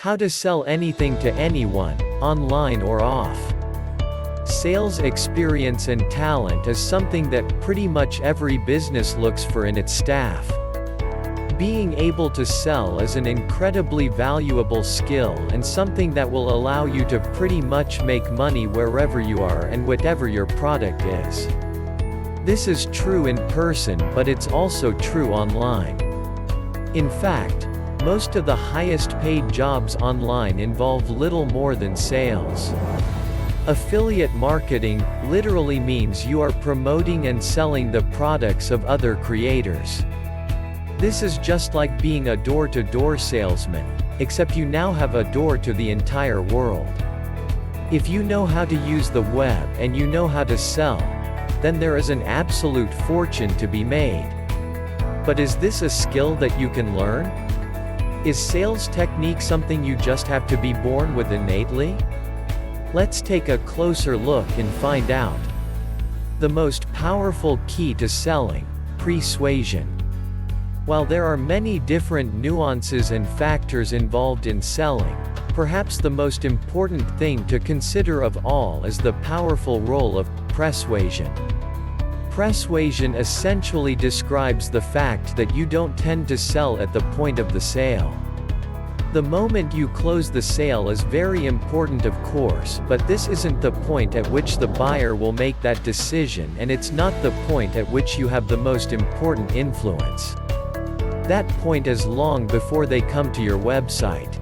How to sell anything to anyone, online or off. Sales experience and talent is something that pretty much every business looks for in its staff. Being able to sell is an incredibly valuable skill and something that will allow you to pretty much make money wherever you are and whatever your product is. This is true in person, but it's also true online. In fact, most of the highest paid jobs online involve little more than sales. Affiliate marketing literally means you are promoting and selling the products of other creators. This is just like being a door-to-door salesman, except you now have a door to the entire world. If you know how to use the web and you know how to sell, then there is an absolute fortune to be made. But is this a skill that you can learn? Is sales technique something you just have to be born with innately? Let's take a closer look and find out. The most powerful key to selling: persuasion. While there are many different nuances and factors involved in selling, perhaps the most important thing to consider of all is the powerful role of persuasion. Persuasion essentially describes the fact that you don't tend to sell at the point of the sale. The moment you close the sale is very important, of course, but this isn't the point at which the buyer will make that decision, and it's not the point at which you have the most important influence. That point is long before they come to your website.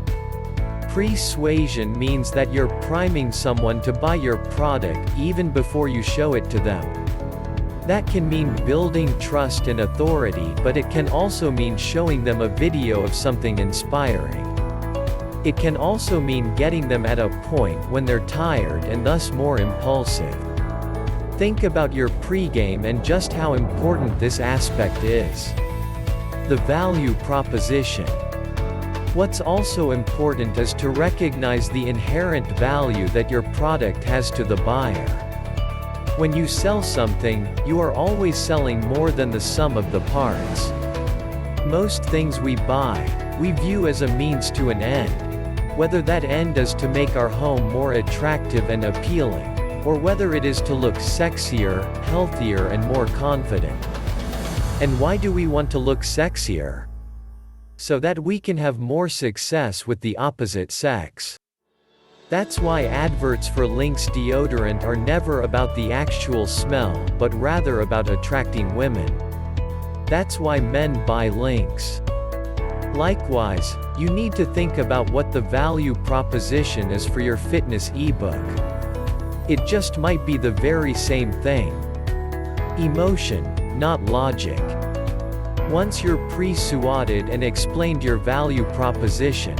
Persuasion means that you're priming someone to buy your product even before you show it to them. That can mean building trust and authority, but it can also mean showing them a video of something inspiring. It can also mean getting them at a point when they're tired and thus more impulsive. Think about your pregame and just how important this aspect is. The value proposition. What's also important is to recognize the inherent value that your product has to the buyer. When you sell something, you are always selling more than the sum of the parts. Most things we buy, we view as a means to an end. Whether that end is to make our home more attractive and appealing, or whether it is to look sexier, healthier and more confident. And why do we want to look sexier? So that we can have more success with the opposite sex. That's why adverts for Lynx deodorant are never about the actual smell, but rather about attracting women. That's why men buy Lynx. Likewise, you need to think about what the value proposition is for your fitness ebook. It just might be the very same thing. Emotion, not logic. Once you're persuaded and explained your value proposition,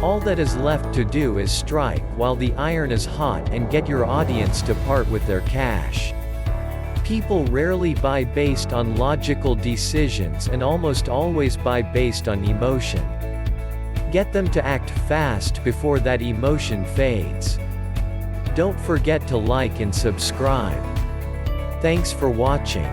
all that is left to do is strike while the iron is hot and get your audience to part with their cash. People rarely buy based on logical decisions and almost always buy based on emotion. Get them to act fast before that emotion fades. Don't forget to like and subscribe. Thanks for watching.